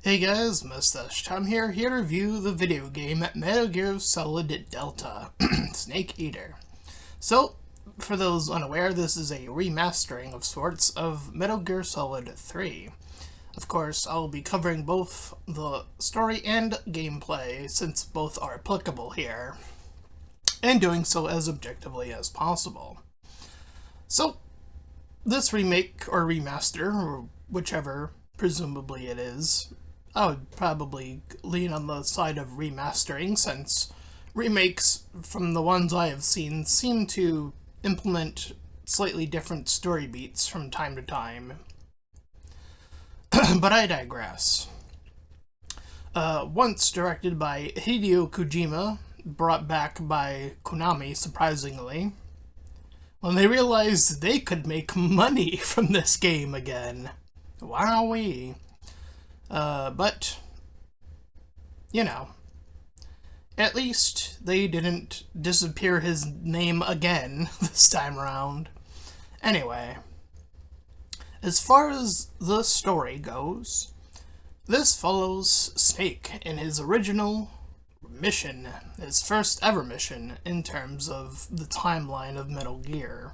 Hey guys, Mustached. I'm here to review the video game Metal Gear Solid Deleta, Snake Eater. So, for those unaware, this is a remastering of sorts of Metal Gear Solid 3. Of course, I'll be covering both the story and gameplay, since both are applicable here, and doing so as objectively as possible. So, this remake or remaster, or whichever presumably it is, I would probably lean on the side of remastering, since remakes, from the ones I have seen, seem to implement slightly different story beats from time to time. But I digress. Once directed by Hideo Kojima, brought back by Konami, surprisingly, when they realized they could make money from this game again. Wowee. But, you know, at least they didn't disappear his name again this time around. Anyway, as far as the story goes, this follows Snake in his original mission, his first ever mission in terms of the timeline of Metal Gear.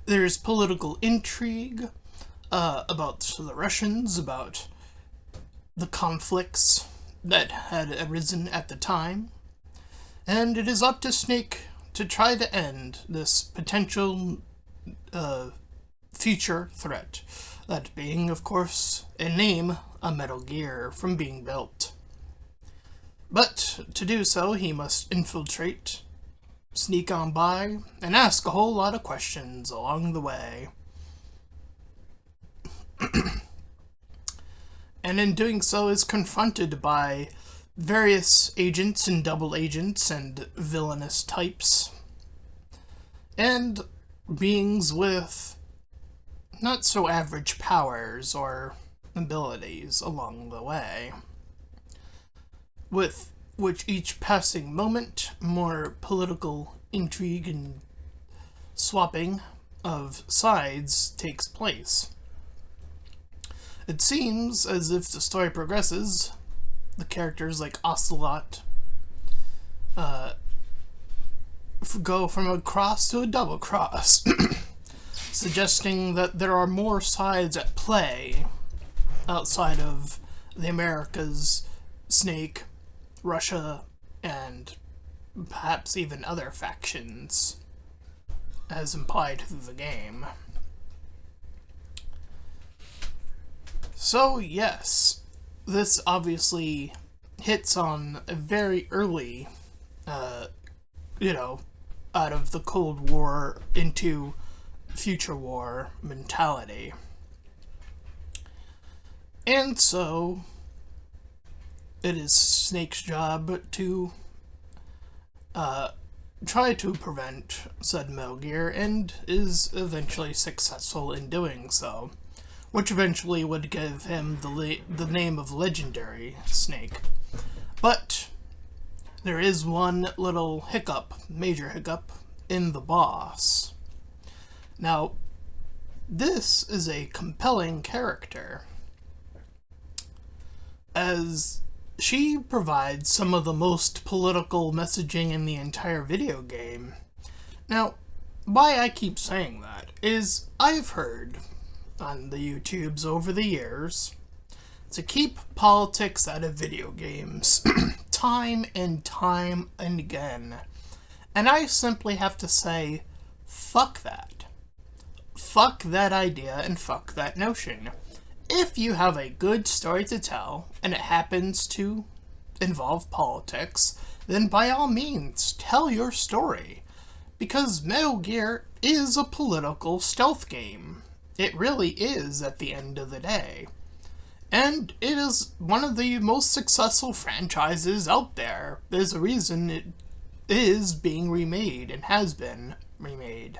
There's political intrigue about the Russians, about the conflicts that had arisen at the time, and it is up to Snake to try to end this potential future threat, that being, of course, a Metal Gear from being built. But to do so, he must infiltrate, sneak on by, and ask a whole lot of questions along the way. And in doing so is confronted by various agents and double agents and villainous types, and beings with not so average powers or abilities along the way, with which each passing moment more political intrigue and swapping of sides takes place. It seems as if the story progresses, the characters like Ocelot go from a cross to a double cross, suggesting that there are more sides at play outside of the Americas, Snake, Russia, and perhaps even other factions, as implied through the game. So yes, this obviously hits on a very early, out of the Cold War into future war mentality. And so, it is Snake's job to try to prevent said Metal Gear, and is eventually successful in doing so, which eventually would give him the name of Legendary Snake. But there is one little hiccup, major hiccup, in the boss. Now, this is a compelling character, as she provides some of the most political messaging in the entire video game. Now, why I keep saying that is I've heard on the YouTubes over the years to keep politics out of video games time and time and again. And I simply have to say, fuck that. Fuck that idea and fuck that notion. If you have a good story to tell, and it happens to involve politics, then by all means, tell your story. Because Metal Gear is a political stealth game. It really is, at the end of the day. And it is one of the most successful franchises out there. There's a reason it is being remade, and has been remade.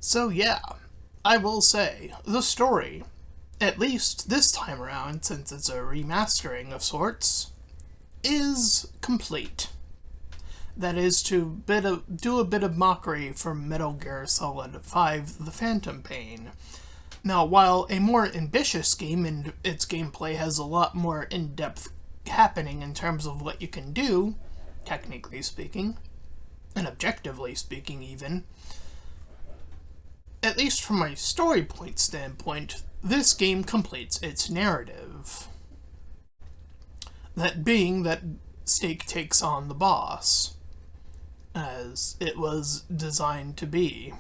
So yeah, I will say, the story, at least this time around, since it's a remastering of sorts, is complete. That is to do a bit of mockery from Metal Gear Solid 5, The Phantom Pain. Now, while a more ambitious game and its gameplay has a lot more in-depth happening in terms of what you can do, technically speaking, and objectively speaking even, at least from a story point standpoint, this game completes its narrative. That being that Snake takes on the boss, as it was designed to be.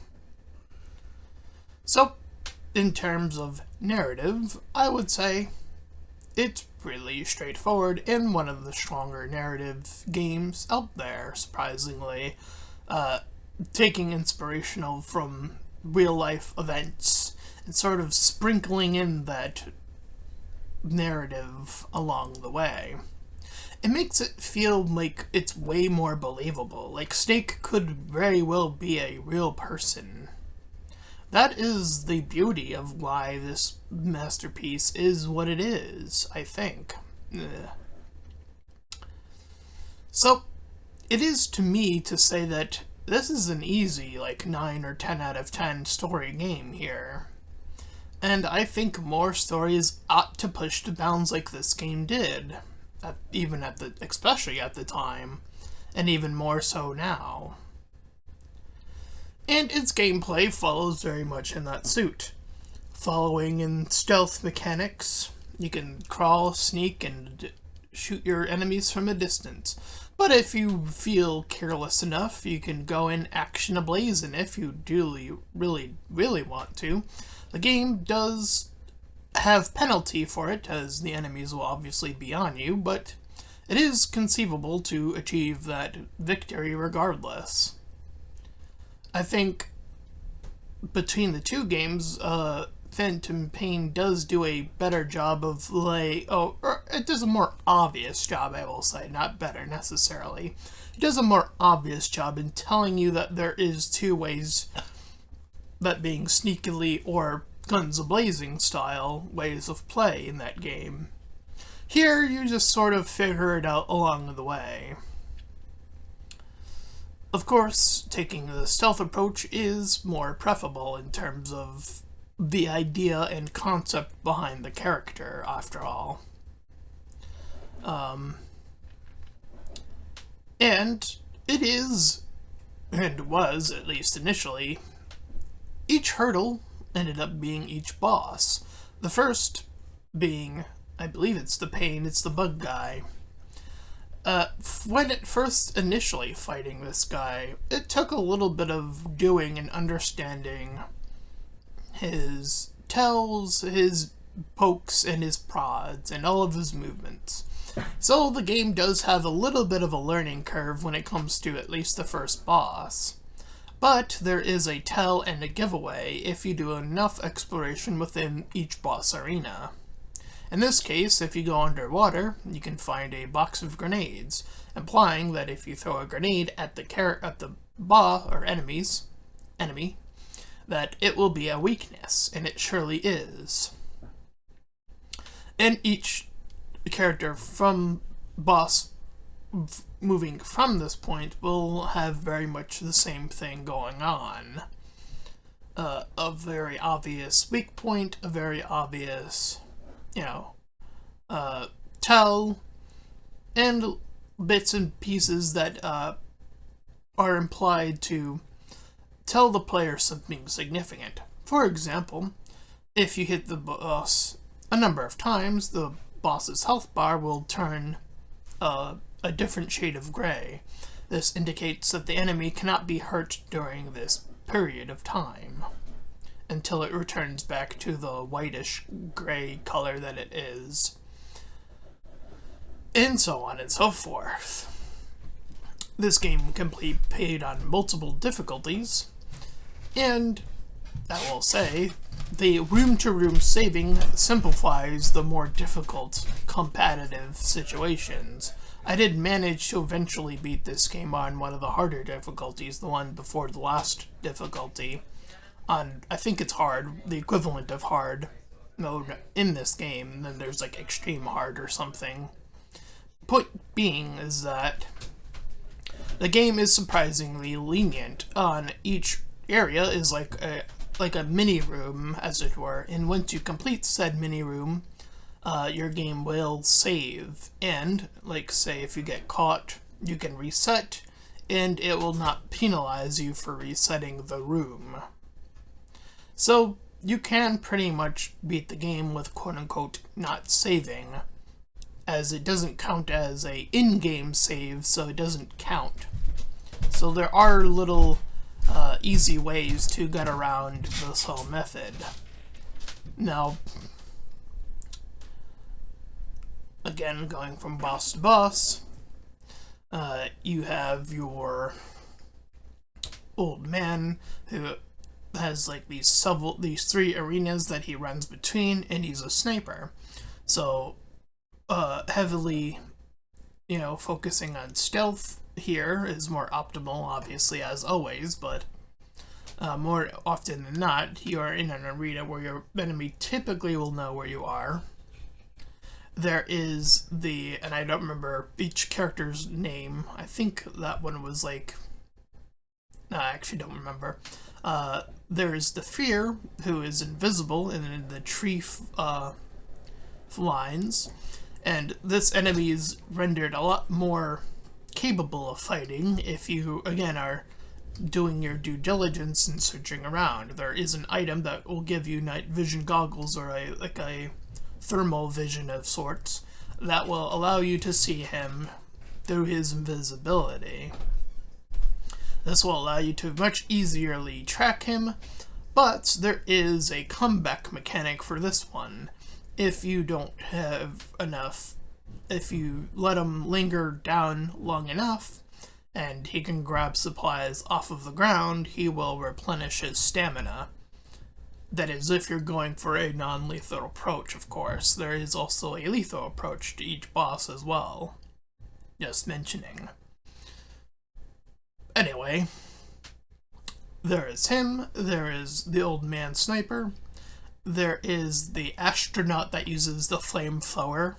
So, in terms of narrative, I would say it's really straightforward and one of the stronger narrative games out there, surprisingly. Taking inspirational from real-life events and sort of sprinkling in that narrative along the way. It makes it feel like it's way more believable, like Snake could very well be a real person. That is the beauty of why this masterpiece is what it is, I think. So, it is to me to say that this is an easy, 9 or 10 out of 10 story game here. And I think more stories ought to push the bounds like this game did, especially at the time, and even more so now. And its gameplay follows very much in that suit. Following in stealth mechanics, you can crawl, sneak, and shoot your enemies from a distance. But if you feel careless enough, you can go in action ablazing if you do really want to. The game does have penalty for it, as the enemies will obviously be on you, but it is conceivable to achieve that victory regardless. I think between the two games, Phantom Pain does do a better job of it does a more obvious job, I will say, not better necessarily. It does a more obvious job in telling you that there is two ways, that being sneakily or guns a-blazing style ways of play in that game. Here, you just sort of figure it out along the way. Of course, taking the stealth approach is more preferable in terms of the idea and concept behind the character, after all. And it is, and was, at least initially, each hurdle ended up being each boss. The first being, I believe it's the bug guy. When it first initially fighting this guy, it took a little bit of doing and understanding his tells, his pokes, and his prods, and all of his movements. So the game does have a little bit of a learning curve when it comes to at least the first boss. But there is a tell and a giveaway if you do enough exploration within each boss arena. In this case, if you go underwater, you can find a box of grenades, implying that if you throw a grenade at the enemy, that it will be a weakness, and it surely is. And each character from boss moving from this point will have very much the same thing going on. A very obvious weak point, a very obvious tell, and bits and pieces that are implied to tell the player something significant. For example, if you hit the boss a number of times, the boss's health bar will turn a different shade of gray. This indicates that the enemy cannot be hurt during this period of time, until it returns back to the whitish gray color that it is. And so on and so forth. This game can be played on multiple difficulties, and I will say, the room-to-room saving simplifies the more difficult competitive situations. I did manage to eventually beat this game on one of the harder difficulties, the one before the last difficulty. I think it's hard, the equivalent of hard mode in this game, and then there's extreme hard or something. Point being is that the game is surprisingly lenient on each area is like a mini room, as it were, and once you complete said mini room, your game will save, and, like, say, if you get caught, you can reset, and it will not penalize you for resetting the room. So, you can pretty much beat the game with quote-unquote not saving, as it doesn't count as a in-game save, so it doesn't count. So there are little easy ways to get around this whole method. Now, again, going from boss to boss, you have your old man who has like these three arenas that he runs between, and he's a sniper. So heavily, focusing on stealth here is more optimal, obviously, as always, but more often than not, you are in an arena where your enemy typically will know where you are. There is and I don't remember each character's name. I think that one was like, no, I actually don't remember. There's the Fear, who is invisible in the tree lines, and this enemy is rendered a lot more capable of fighting if you, again, are doing your due diligence and searching around. There is an item that will give you night vision goggles, or a thermal vision of sorts, that will allow you to see him through his invisibility. This will allow you to much easierly track him, but there is a comeback mechanic for this one. If you don't have enough, if you let him linger down long enough, and he can grab supplies off of the ground, he will replenish his stamina. That is, if you're going for a non-lethal approach, of course. There is also a lethal approach to each boss as well. Just mentioning. Anyway, there is him, there is the old man sniper, there is the astronaut that uses the flamethrower.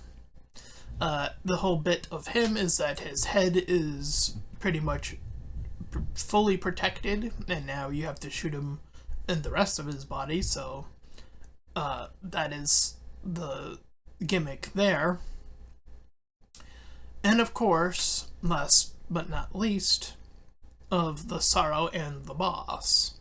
The whole bit of him is that his head is pretty much fully protected, and now you have to shoot him in the rest of his body, so that is the gimmick there. And of course, last but not least, of the Sorrow and the boss.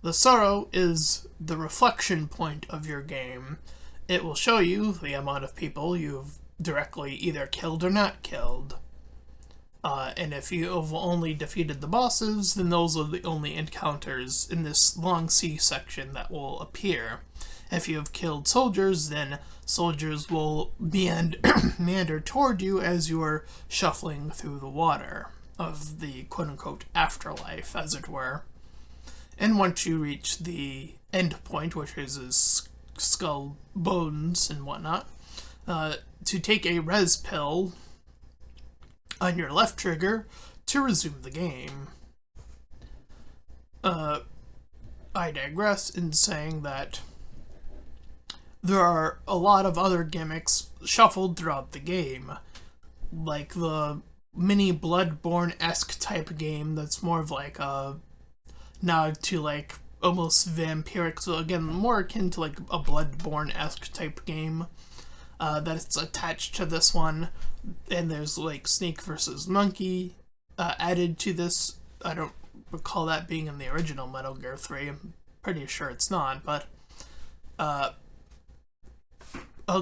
The Sorrow is the reflection point of your game. It will show you the amount of people you've directly either killed or not killed. And if you have only defeated the bosses, then those are the only encounters in this long C section that will appear. If you have killed soldiers, then soldiers will meander toward you as you are shuffling through the water of the quote-unquote afterlife, as it were. And once you reach the end point, which is his skull bones and whatnot, to take a res pill on your left trigger to resume the game. I digress in saying that there are a lot of other gimmicks shuffled throughout the game, like the mini Bloodborne-esque type game that's more of like a nod to like almost vampiric, so again more akin to like a Bloodborne-esque type game that's attached to this one. And there's like Snake versus Monkey added to this. I don't recall that being in the original Metal Gear 3. I'm pretty sure it's not, but I'll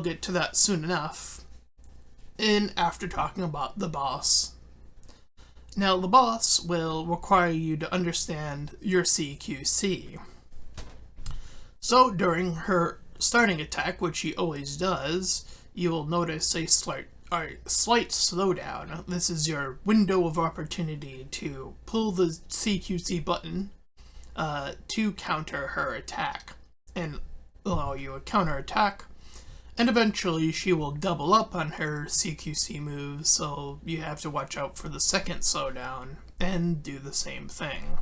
get to that soon enough after talking about the boss. Now, the boss will require you to understand your CQC. So, during her starting attack, which she always does, you will notice a slight slowdown. This is your window of opportunity to pull the CQC button to counter her attack and allow you a counter attack, and eventually she will double up on her CQC moves, so you have to watch out for the second slowdown and do the same thing.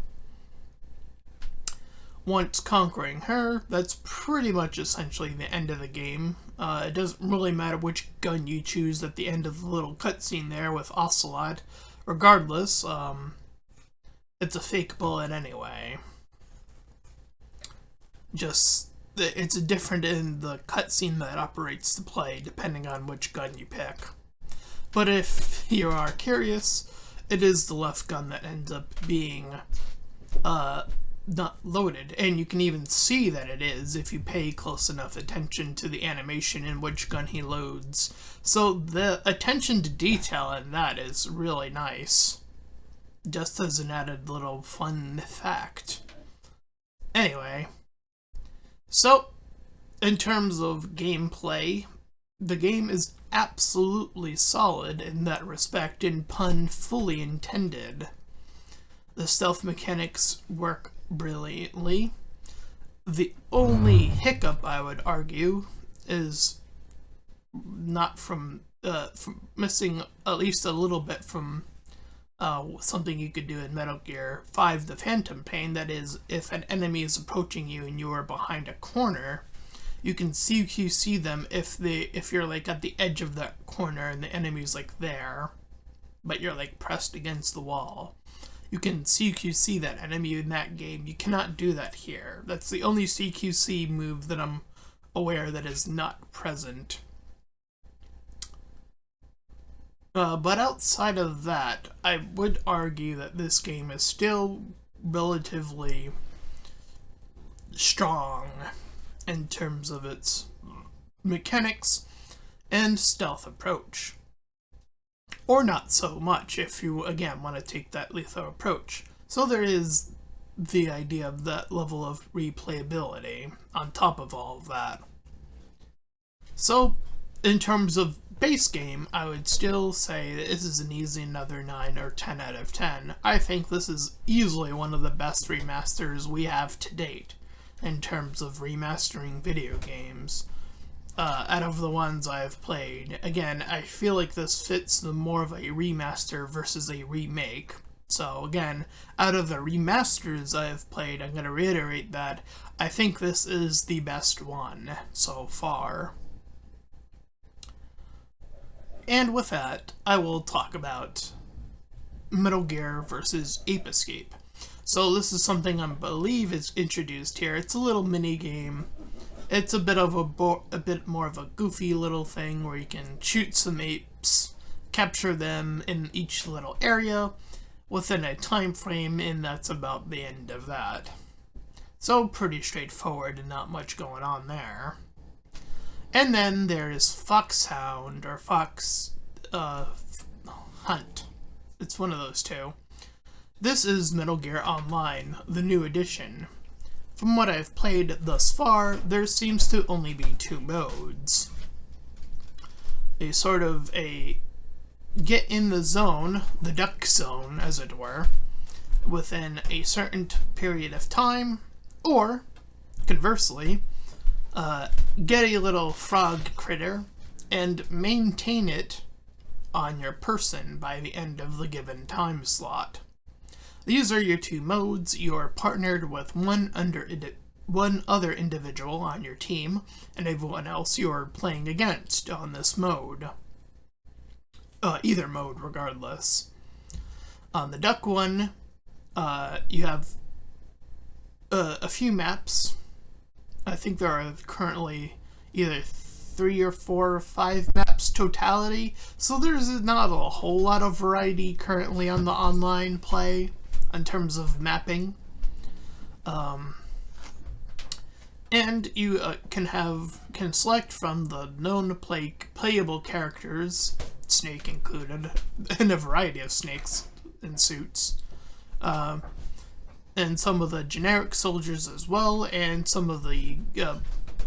Once conquering her, that's pretty much essentially the end of the game. It doesn't really matter which gun you choose at the end of the little cutscene there with Ocelot. Regardless, it's a fake bullet anyway. Just it's different in the cutscene that operates the play depending on which gun you pick. But if you are curious, it is the left gun that ends up being not loaded, and you can even see that it is if you pay close enough attention to the animation in which gun he loads. So the attention to detail in that is really nice, just as an added little fun fact. Anyway, so in terms of gameplay, the game is absolutely solid in that respect, and pun fully intended. The stealth mechanics work brilliantly. The only hiccup, I would argue, is not from missing at least a little bit from something you could do in Metal Gear 5 The Phantom Pain. That is, if an enemy is approaching you and you are behind a corner, you can CQC them if you're like at the edge of that corner and the enemy's like there, but you're like pressed against the wall. You can CQC that enemy in that game. You cannot do that here. That's the only CQC move that I'm aware that is not present. But outside of that, I would argue that this game is still relatively strong in terms of its mechanics and stealth approach. Or not so much if you, again, want to take that lethal approach. So there is the idea of that level of replayability on top of all of that. So, in terms of base game, I would still say that this is an easy another 9 or 10 out of 10. I think this is easily one of the best remasters we have to date in terms of remastering video games. Out of the ones I've played, again, I feel like this fits the more of a remaster versus a remake. So again, out of the remasters I've played, I'm going to reiterate that I think this is the best one so far. And with that, I will talk about Metal Gear versus Ape Escape. So this is something I believe is introduced here. It's a little mini game. It's a bit more of a goofy little thing where you can shoot some apes, capture them in each little area within a time frame, and that's about the end of that. So pretty straightforward and not much going on there. And then there is Foxhound or Fox Hunt. It's one of those two. This is Metal Gear Online, the new edition. From what I've played thus far, there seems to only be 2 modes. A sort of a get in the zone, the duck zone as it were, within a certain period of time, or, conversely, get a little frog critter and maintain it on your person by the end of the given time slot. These are your 2 modes. You are partnered with one other individual on your team, and everyone else you are playing against on this mode. Either mode, regardless. On the duck one, you have a few maps. I think there are currently either 3 or 4 or 5 maps totality, so there's not a whole lot of variety currently on the online play in terms of mapping. And you can select from the known playable characters, Snake included, and a variety of snakes in suits, and some of the generic soldiers as well, and some of the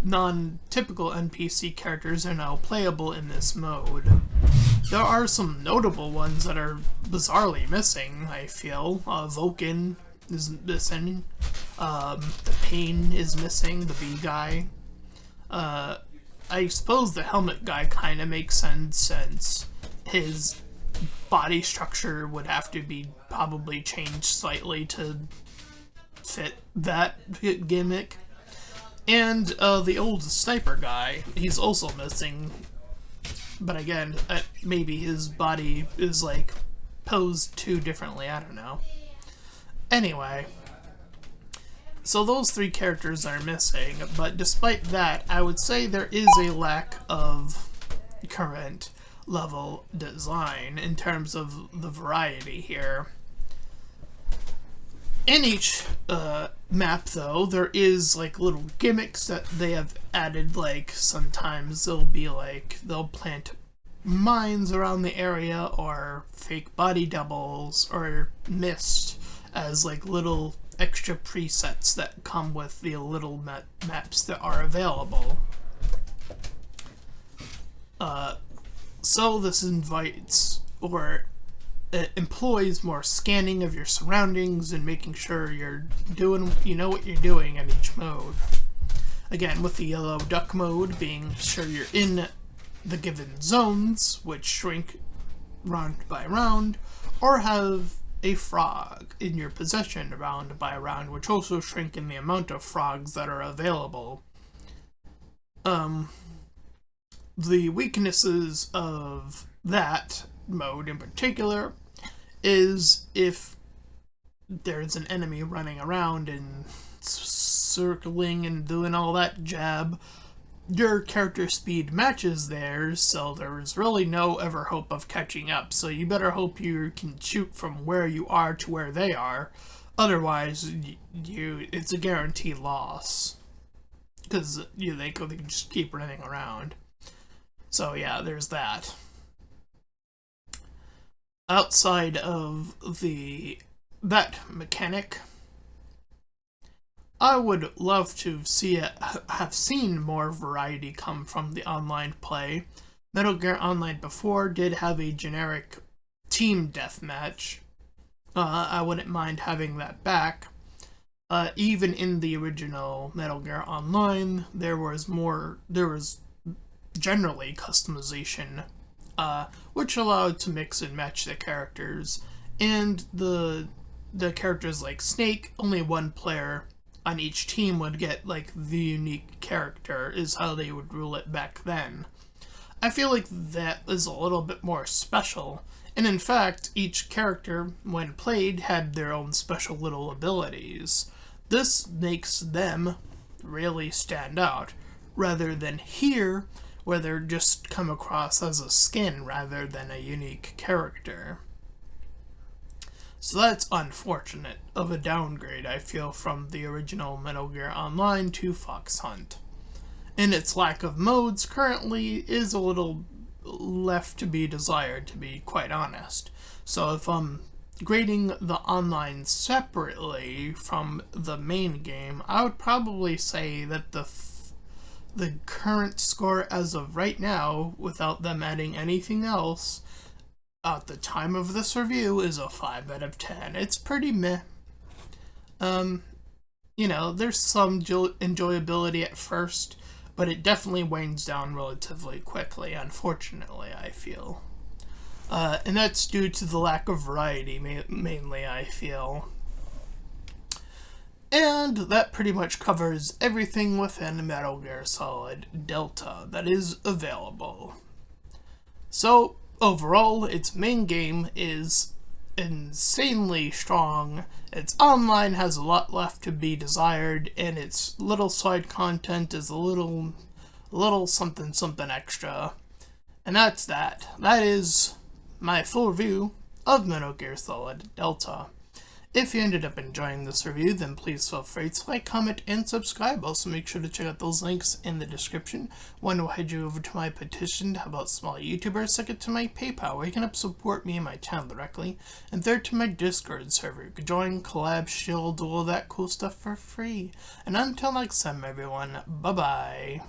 non-typical NPC characters are now playable in this mode. There are some notable ones that are bizarrely missing, I feel. Vulcan is missing. The Pain is missing, the B guy. I suppose the helmet guy kind of makes sense since his body structure would have to be probably changed slightly to fit that gimmick. And the old sniper guy, he's also missing. But again, maybe his body is like posed too differently, I don't know. Anyway, So those three characters are missing, but despite that, I would say there is a lack of current level design in terms of the variety here. In each map, though, there is like little gimmicks that they have added. Like sometimes they'll plant mines around the area, or fake body doubles, or mist as like little extra presets that come with the little maps that are available. So this invites, or it employs, more scanning of your surroundings and making sure you know what you're doing in each mode. Again, with the yellow duck mode being sure you're in the given zones, which shrink round by round, or have a frog in your possession round by round, which also shrink in the amount of frogs that are available. The weaknesses of that mode in particular is if there's an enemy running around and circling and doing all that jab, your character speed matches theirs, so there's really no ever hope of catching up. So you better hope you can shoot from where you are to where they are. Otherwise, it's a guaranteed loss, because they can just keep running around. So yeah, there's that. Outside of that mechanic, I would love to have seen more variety come from the online play. Metal Gear Online before did have a generic team deathmatch. I wouldn't mind having that back. Even in the original Metal Gear Online, there was generally customization, which allowed to mix and match the characters. And the characters like Snake, only one player on each team would get like the unique character, is how they would rule it back then. I feel like that is a little bit more special, and in fact, each character, when played, had their own special little abilities. This makes them really stand out, rather than here, where they're just come across as a skin rather than a unique character. So that's unfortunate of a downgrade, I feel, from the original Metal Gear Online to Fox Hunt. And its lack of modes currently is a little left to be desired, to be quite honest. So if I'm grading the online separately from the main game, I would probably say that the current score as of right now, without them adding anything else, at the time of this review, is a 5 out of 10. It's pretty meh. There's some enjoyability at first, but it definitely wanes down relatively quickly, unfortunately, I feel. And that's due to the lack of variety, mainly, I feel. And that pretty much covers everything within Metal Gear Solid Delta that is available. So, overall, its main game is insanely strong, its online has a lot left to be desired, and its little side content is a little something extra. And that's that. That is my full review of Metal Gear Solid Delta. If you ended up enjoying this review, then please feel free to like, comment, and subscribe. Also, make sure to check out those links in the description. One will head you over to my petition to help out small YouTubers. Second, to my PayPal, where you can help support me and my channel directly. And third, to my Discord server. You can join, collab, shield, all that cool stuff for free. And until next time, everyone, bye-bye.